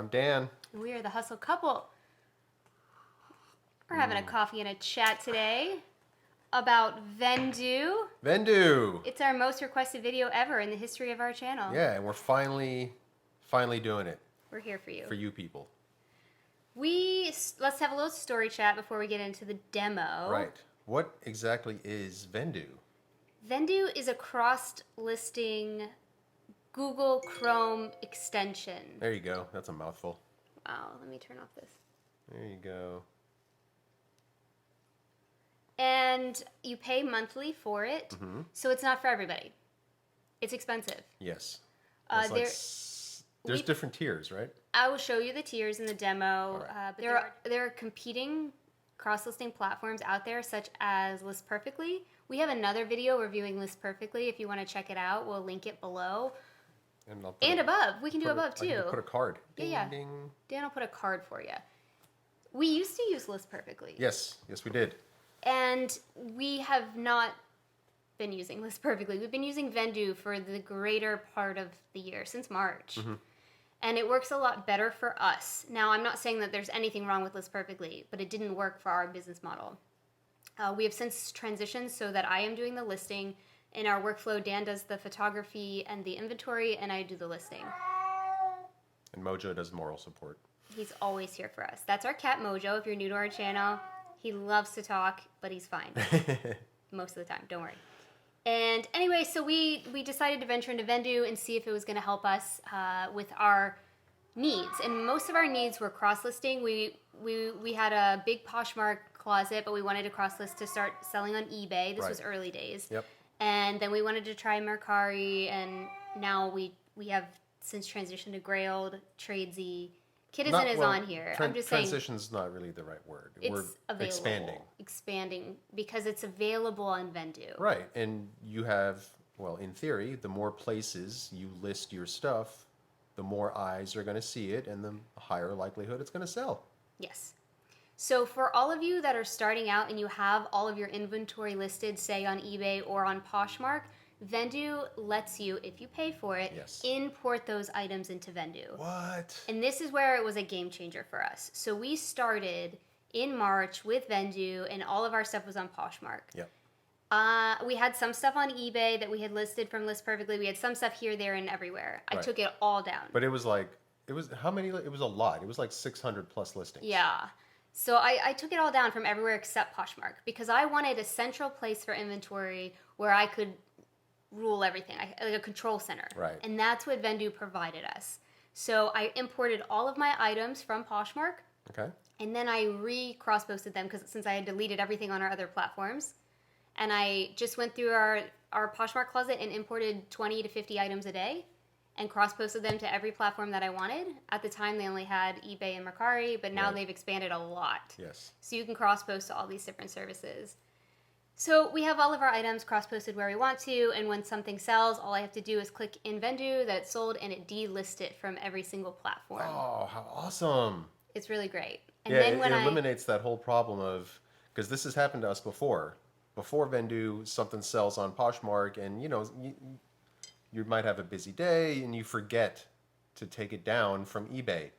I'm Dan. We are the Hustle Couple. We're having a coffee and a chat today about Vendoo. Vendoo. It's our most requested video ever in the history of our channel. Yeah, and we're finally doing it We're here for you. for you people. Let's have a little story chat before we get into the demo. Right. What exactly is Vendoo? Vendoo is a cross-listing Google Chrome extension. There you go. That's a mouthful. Wow, let me turn off this. There you go. And you pay monthly for it, so it's not for everybody. It's expensive. Yes. There's different tiers, right? I will show you the tiers in the demo. Right. But there are competing cross-listing platforms out there, such as List Perfectly. We have another video reviewing List Perfectly. If you want to check it out, we'll link it below. And above. We can do above, too. Put a card. Ding, Yeah. ding. Dan will put a card for you. We used to use List Perfectly. Yes, we did. And we have not been using List Perfectly. We've been using Vendoo for the greater part of the year, since March. And it works a lot better for us. Now, I'm not saying that there's anything wrong with List Perfectly, but it didn't work for our business model. We have since transitioned so that I am doing the listing. In our workflow, Dan does the photography and the inventory, and I do the listing. And Mojo does moral support. He's always here for us. That's our cat, Mojo, if you're new to our channel. He loves to talk, but he's fine. Most of the time, don't worry. And anyway, so we decided to venture into Vendoo and see if it was going to help us with our needs. And most of our needs were cross-listing. We had a big Poshmark closet, but we wanted to cross-list to start selling on eBay. This was early days. Yep. And then we wanted to try Mercari, and now we have since transitioned to Grailed, Tradesy. Kidizen is on here. I'm just saying. Transition's not really the right word. We're available. Expanding because it's available on Vendoo. Right, and you have, well, in theory, the more places you list your stuff, the more eyes are going to see it, and the higher likelihood it's going to sell. Yes. So for all of you that are starting out and you have all of your inventory listed, say on eBay or on Poshmark, Vendoo lets you, if you pay for it, import those items into Vendoo. What? And this is where it was a game changer for us. So we started in March with Vendoo, and all of our stuff was on Poshmark. Yep. We had some stuff on eBay that we had listed from List Perfectly. We had some stuff here, there, and everywhere. I took it all down. But it was how many? It was a lot. It was like 600 plus listings. Yeah. So I took it all down from everywhere except Poshmark because I wanted a central place for inventory where I could rule everything, like a control center. Right. And that's what Vendoo provided us. So I imported all of my items from Poshmark. Okay. And then I cross-posted them since I had deleted everything on our other platforms. And I just went through our Poshmark closet and imported 20 to 50 items a day and cross-posted them to every platform that I wanted. At the time, they only had eBay and Mercari, but now they've expanded a lot. Yes. So you can cross-post to all these different services. So we have all of our items cross-posted where we want to, and when something sells, all I have to do is click in Vendoo that it's sold, and it delists it from every single platform. Oh, how awesome. It's really great. And yeah, then it eliminates that whole problem of, because this has happened to us before. Before Vendoo, something sells on Poshmark, and you might have a busy day and you forget to take it down from eBay.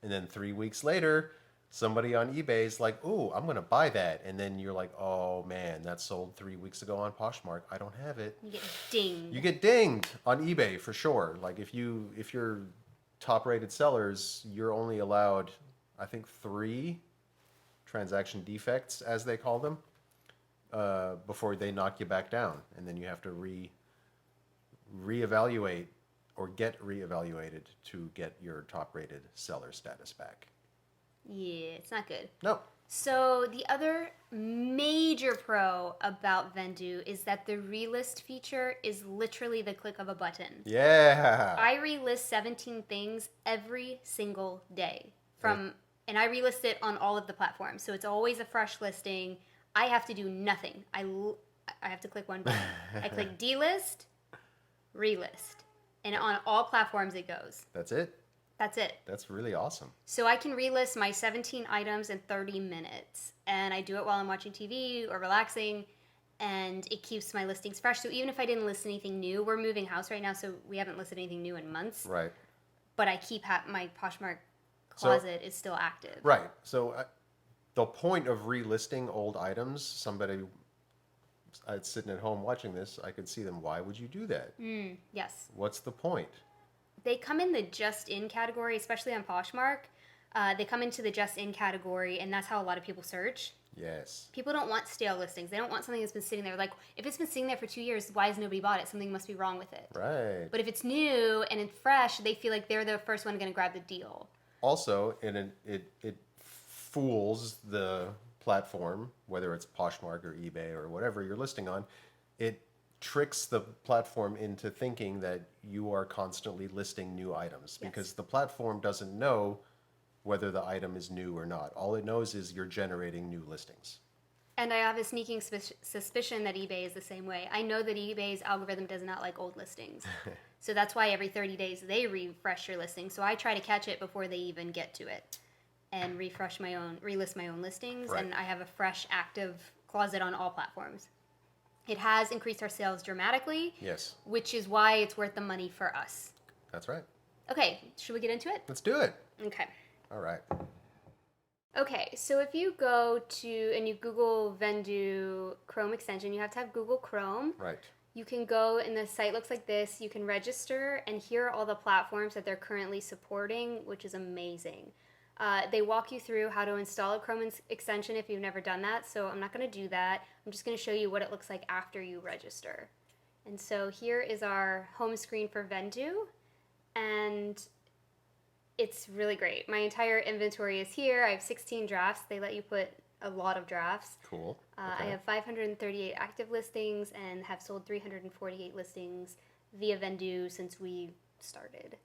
And then 3 weeks later, somebody on eBay is like, "Ooh, I'm going to buy that." And then you're like, "Oh man, that sold 3 weeks ago on Poshmark. I don't have it." You get dinged. You get dinged on eBay for sure. Like if you're top rated sellers, you're only allowed, I think, 3 transaction defects, as they call them, before they knock you back down. And then you have to reevaluate or get reevaluated to get your top rated seller status back. Yeah, it's not good. No. So the other major pro about Vendoo is that the relist feature is literally the click of a button. Yeah. I relist 17 things every single day and I relist it on all of the platforms. So it's always a fresh listing. I have to do nothing. I have to click one button. I click delist, relist. And on all platforms it goes. That's it? That's it. That's really awesome. So I can relist my 17 items in 30 minutes. And I do it while I'm watching TV or relaxing. And it keeps my listings fresh. So even if I didn't list anything new, we're moving house right now, so we haven't listed anything new in months. Right. But I keep my Poshmark closet is still active. Right. So the point of relisting old items, somebody sitting at home watching this, I could see them. Why would you do that? Yes. What's the point? They come in the just in category, especially on Poshmark. They come into the just in category, and that's how a lot of people search. Yes. People don't want stale listings. They don't want something that's been sitting there. Like, if it's been sitting there for 2 years, why has nobody bought it? Something must be wrong with it. Right. But if it's new and it's fresh, they feel like they're the first one going to grab the deal. Also, it fools the platform, whether it's Poshmark or eBay or whatever you're listing on. It tricks the platform into thinking that you are constantly listing new items because the platform doesn't know whether the item is new or not. All it knows is you're generating new listings. And I have a sneaking suspicion that eBay is the same way. I know that eBay's algorithm does not like old listings. So that's why every 30 days they refresh your listing. So I try to catch it before they even get to it and relist my own listings. Right. And I have a fresh, active closet on all platforms. It has increased our sales dramatically. Yes. Which is why it's worth the money for us. That's right. Okay, should we get into it? Let's do it. Okay. All right. Okay, so if you go to and you Google Vendoo Chrome extension, you have to have Google Chrome. Right. You can go and the site looks like this. You can register, and here are all the platforms that they're currently supporting, which is amazing. They walk you through how to install a Chrome extension if you've never done that, so I'm not going to do that. I'm just going to show you what it looks like after you register. And so here is our home screen for Vendoo, and it's really great. My entire inventory is here. I have 16 drafts. They let you put a lot of drafts. Cool. I have 538 active listings and have sold 348 listings via Vendoo since we started.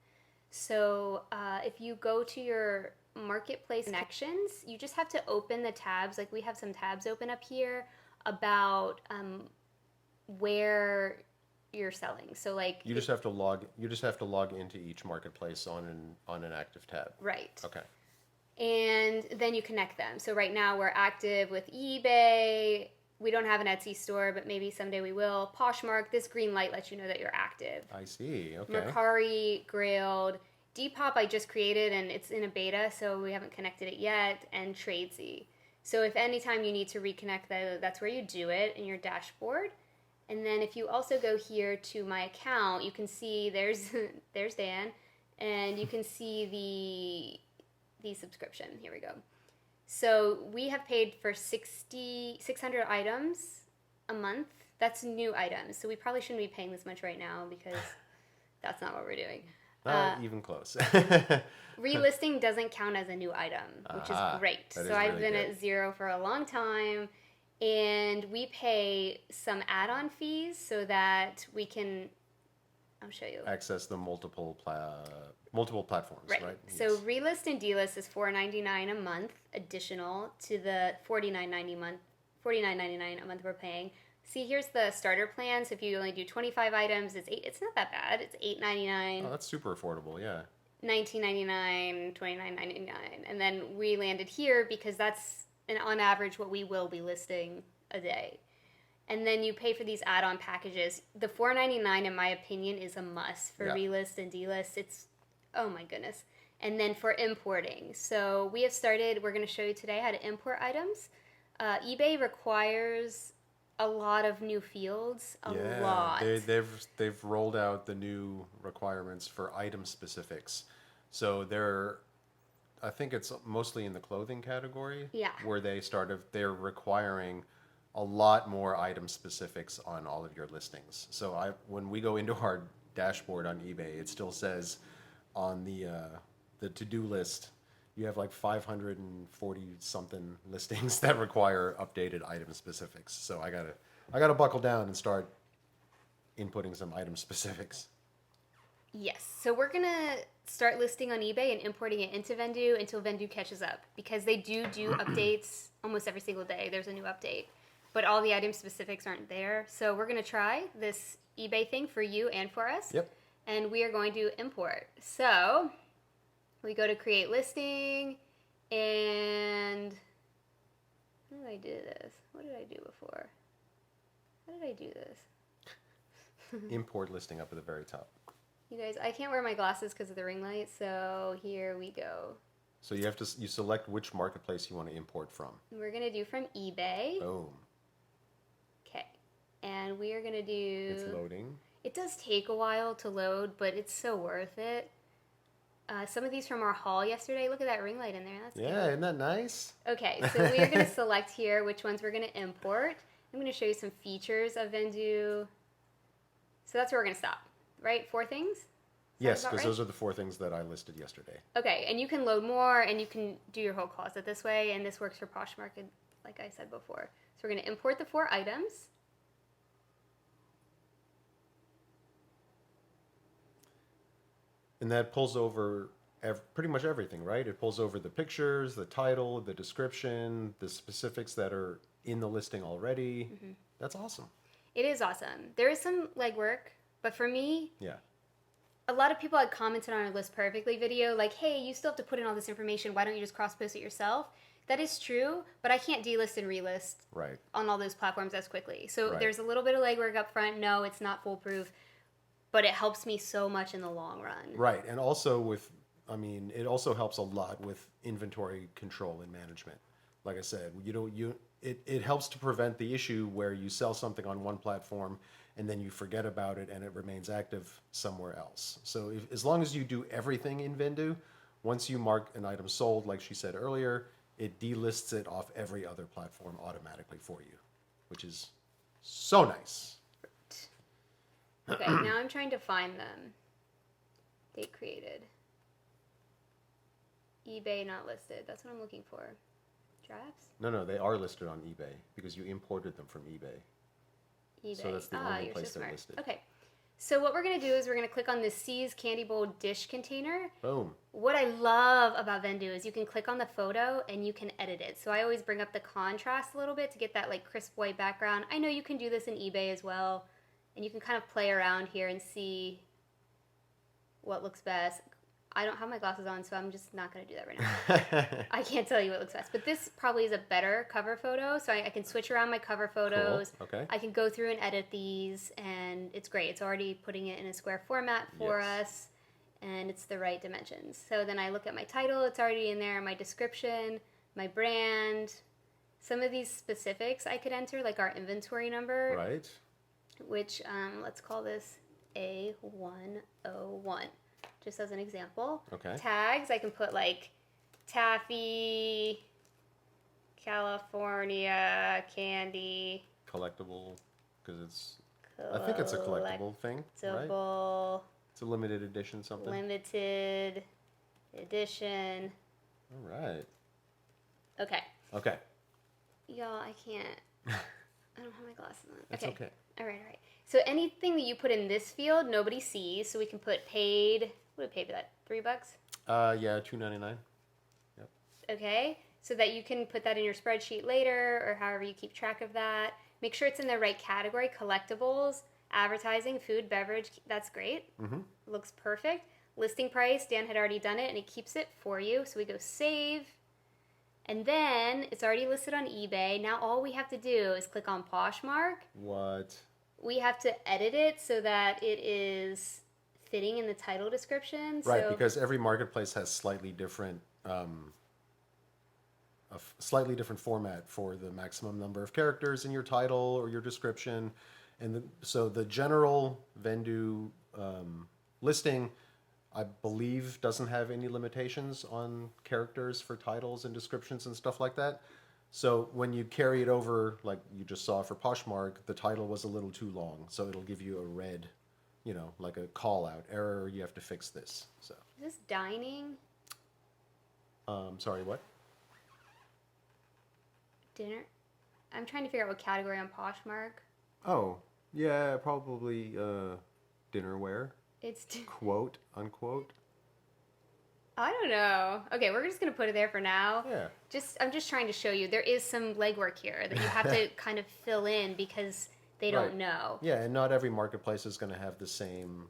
So if you go to your marketplace connections, you just have to open the tabs. Like we have some tabs open up here about where you're selling. So like You just have to log into each marketplace on an active tab. right. Okay. And then you connect them. So right now we're active with eBay. We don't have an Etsy store, but maybe someday we will. Poshmark, this green light lets you know that you're active. I see. Okay. Mercari, Grailed, Depop I just created and it's in a beta, so we haven't connected it yet, and Tradesy. So if anytime you need to reconnect, that's where you do it in your dashboard. And then if you also go here to my account, you can see there's Dan, and you can see the subscription. Here we go. So we have paid for 600 items a month. That's new items. So we probably shouldn't be paying this much right now because that's not what we're doing. Not even close. Relisting doesn't count as a new item, which is great. That is So I've really been good. at zero for a long time. And we pay some add-on fees so that we can, I'll show you. Access the multiple platforms, right? So Yes. relist and delist is $4.99 a month, additional to the $49.99 a month we're paying. See, here's the starter plan. So if you only do 25 items, it's not that bad. It's $8.99. Oh, that's super affordable. Yeah. $19.99, $29.99, and then we landed here because that's on average what we will be listing a day. And then you pay for these add-on packages. The $4.99, in my opinion, is a must for relist and delist. It's, oh my goodness. And then for importing. So we have started, we're going to show you today how to import items. eBay requires a lot of new fields, a lot. They've rolled out the new requirements for item specifics. So I think it's mostly in the clothing category. Yeah. Where they're requiring a lot more item specifics on all of your listings. So when we go into our dashboard on eBay, it still says on the to-do list, you have like 540 something listings that require updated item specifics. So I gotta buckle down and start inputting some item specifics. Yes. So we're going to start listing on eBay and importing it into Vendoo until Vendoo catches up, because they do updates almost every single day. There's a new update, but all the item specifics aren't there. So we're going to try this eBay thing for you and for us. Yep. And we are going to import. So we go to create listing, and how did I do this? What did I do before? How did I do this? Import listing up at the very top. You guys, I can't wear my glasses because of the ring light, so here we go. So you select which marketplace you want to import from. We're going to do from eBay. Boom. Okay. And we are going to do... It's loading. It does take a while to load, but it's so worth it. Some of these from our haul yesterday. Look at that ring light in there. That's Yeah, cute. isn't that nice? Okay, so we are going to select here which ones we're going to import. I'm going to show you some features of Vendoo. So that's where we're going to stop, right? 4 things? Yes, because those are the 4 things that I listed yesterday. Okay, and you can load more, and you can do your whole closet this way, and this works for Poshmark, like I said before. So we're going to import the 4 items. And that pulls over pretty much everything, right? It pulls over the pictures, the title, the description, the specifics that are in the listing already. Mm-hmm. That's awesome. It is awesome. There is some legwork, but for me, yeah, a lot of people had commented on our List Perfectly video, like, hey, you still have to put in all this information. Why don't you just cross-post it yourself? That is true, but I can't delist and relist on all those platforms as quickly. So there's a little bit of legwork up front. No, it's not foolproof, but it helps me so much in the long run. Right, and also it also helps a lot with inventory control and management. Like I said, it helps to prevent the issue where you sell something on one platform and then you forget about it and it remains active somewhere else. So as long as you do everything in Vendoo, once you mark an item sold, like she said earlier, it delists it off every other platform automatically for you, which is so nice. Okay, now I'm trying to find them. Date created. eBay not listed. That's what I'm looking for. Drafts? No, they are listed on eBay because you imported them from eBay. So that's the only place they're listed. Okay. So what we're going to do is we're going to click on the C's Candy Bowl dish container. Boom. What I love about Vendoo is you can click on the photo and you can edit it. So I always bring up the contrast a little bit to get that like crisp white background. I know you can do this in eBay as well. And you can kind of play around here and see what looks best. I don't have my glasses on, so I'm just not going to do that right now. I can't tell you what looks best. But this probably is a better cover photo, so I can switch around my cover photos. Cool. Okay. I can go through and edit these, and it's great. It's already putting it in a square format for us, and it's the right dimensions. So then I look at my title. It's already in there, my description, my brand. Some of these specifics I could enter, like our inventory number. Right. Which, let's call this A101. Just as an example. Okay. Tags, I can put like taffy, California, candy. Collectible, because I think it's a collectible thing, right? It's a limited edition something. Limited edition. All right. Okay. Y'all, I can't. I don't have my glasses on. That's okay. All right. So anything that you put in this field, nobody sees. So we can put paid. What would pay for that? $3? Yeah, $2.99. Yep. Okay. So that you can put that in your spreadsheet later, or however you keep track of that. Make sure it's in the right category: collectibles, advertising, food, beverage. That's great. Mm-hmm. Looks perfect. Listing price. Dan had already done it, and it keeps it for you. So we go save. And then it's already listed on eBay. Now all we have to do is click on Poshmark. What? We have to edit it so that it is fitting in the title description. Right, because every marketplace has slightly different, a slightly different format for the maximum number of characters in your title or your description. And so the general Vendoo listing, I believe, doesn't have any limitations on characters for titles and descriptions and stuff like that. So when you carry it over, like you just saw for Poshmark, the title was a little too long. So it'll give you a red, like a call out error. You have to fix this. So is this dining? Sorry, what? Dinner? I'm trying to figure out what category on Poshmark. Oh, yeah, probably dinnerware. It's quote unquote. I don't know. Okay, we're just gonna put it there for now. Yeah. I'm just trying to show you there is some legwork here that you have to kind of fill in because they don't know. Yeah, and not every marketplace is going to have the same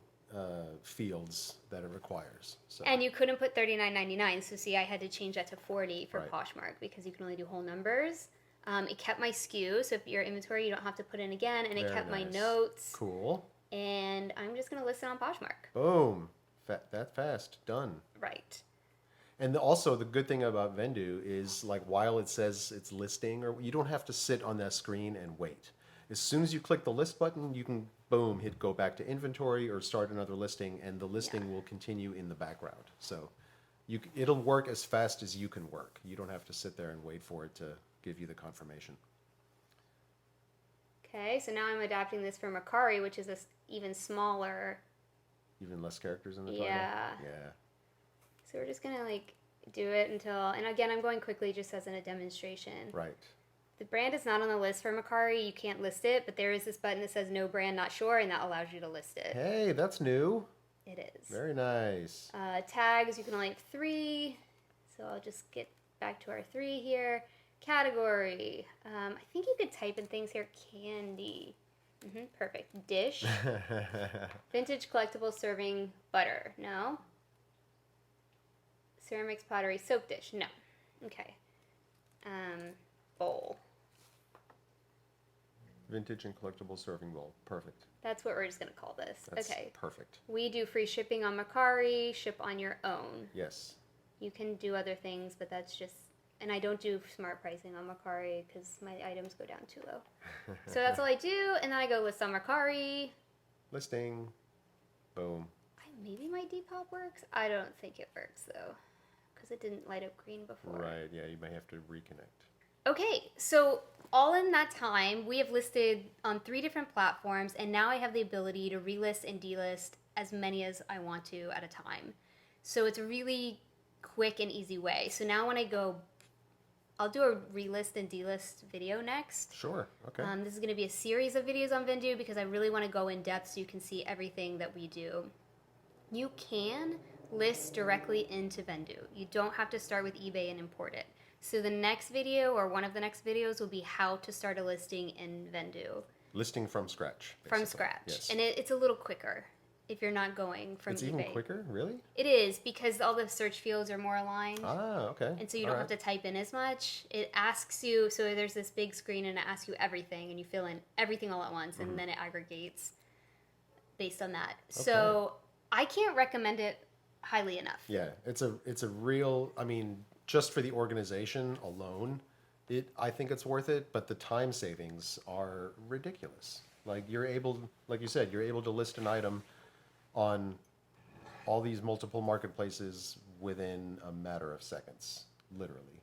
fields that it requires. So. And you couldn't put $39.99. So see, I had to change that to $40 for Poshmark because you can only do whole numbers. It kept my SKU, so if your inventory, you don't have to put in again, and it kept my notes. Cool. And I'm just going to list it on Poshmark. Boom. That fast. Done. Right. And also the good thing about Vendoo is like while it says it's listing, or you don't have to sit on that screen and wait. As soon as you click the list button, you can boom hit go back to inventory or start another listing, and the listing will continue in the background. So it'll work as fast as you can work. You don't have to sit there and wait for it to give you the confirmation. Okay, so now I'm adapting this for Mercari, which is a even smaller. Even less characters in the title? Yeah. Yeah. So we're just gonna like do it until, and again, I'm going quickly just as in a demonstration. Right. The brand is not on the list for Mercari. You can't list it, but there is this button that says no brand, not sure, and that allows you to list it. Hey, that's new. It is. Very nice. Tags, you can only have 3. So I'll just get back to our 3 here. Category. I think you could type in things here. Candy. Perfect. Dish. Vintage collectible serving butter. No. Ceramics pottery soap dish. No. Okay. Bowl. Vintage and collectible serving bowl. Perfect. That's what we're just going to call this. That's okay. perfect. We do free shipping on Mercari. Ship on your own. Yes. You can do other things, but that's just... And I don't do smart pricing on Mercari because my items go down too low. So that's all I do. And then I go list on Mercari. Listing. Boom. Maybe my Depop works. I don't think it works though because it didn't light up green before. Right. Yeah, you may have to reconnect. Okay, so all in that time, we have listed on 3 different platforms, and now I have the ability to relist and delist as many as I want to at a time. So it's a really quick and easy way. So now when I go, I'll do a relist and delist video next. Sure. Okay. This is going to be a series of videos on Vendoo because I really want to go in depth so you can see everything that we do. You can list directly into Vendoo. You don't have to start with eBay and import it. So the next video, or one of the next videos, will be how to start a listing in Vendoo. Listing from scratch. Basically. From scratch. Yes. And it's a little quicker if you're not going from it's eBay. Even quicker? Really? It is, because all the search fields are more aligned. Ah, okay. And so you don't have to type in as much. It asks you, so there's this big screen and it asks you everything, and you fill in everything all at once, and then it aggregates based on that. Okay. So I can't recommend it highly enough. Yeah, it's a real, I mean, just for the organization alone, I think it's worth it, but the time savings are ridiculous. Like you're able, like you said, you're able to list an item on all these multiple marketplaces within a matter of seconds, literally.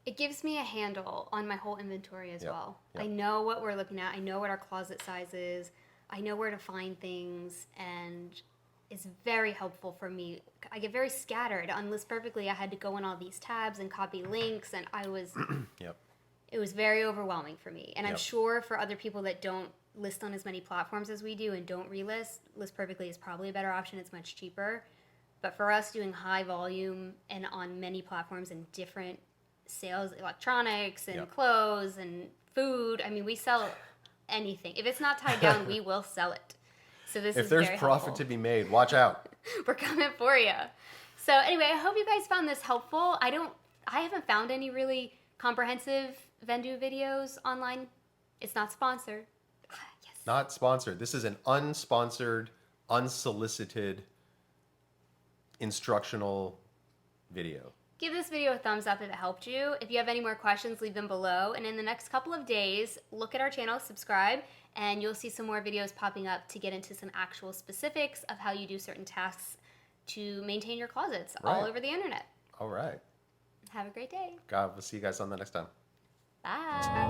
It gives me a handle on my whole inventory as well. Yep. I know what we're looking at. I know what our closet size is. I know where to find things, and it's very helpful for me. I get very scattered. On List Perfectly, I had to go in all these tabs and copy links, and I was... Yep. It was very overwhelming for me. And I'm Yep. sure for other people that don't list on as many platforms as we do and don't relist, List Perfectly is probably a better option. It's much cheaper. But for us doing high volume and on many platforms and different sales, electronics and Yep. clothes and food, I mean, we sell anything. If it's not tied down, we will sell it. So this is If there's very profit helpful. to be made, watch out. We're coming for you. So anyway, I hope you guys found this helpful. I haven't found any really comprehensive Vendoo videos online. It's not sponsored. Yes. Not sponsored. This is an unsponsored, unsolicited, instructional video. Give this video a thumbs up if it helped you. If you have any more questions, leave them below. And in the next couple of days, look at our channel, subscribe, and you'll see some more videos popping up to get into some actual specifics of how you do certain tasks to maintain your closets all Right. over the internet. All right. Have a great day. God, we'll see you guys on the next time. Bye.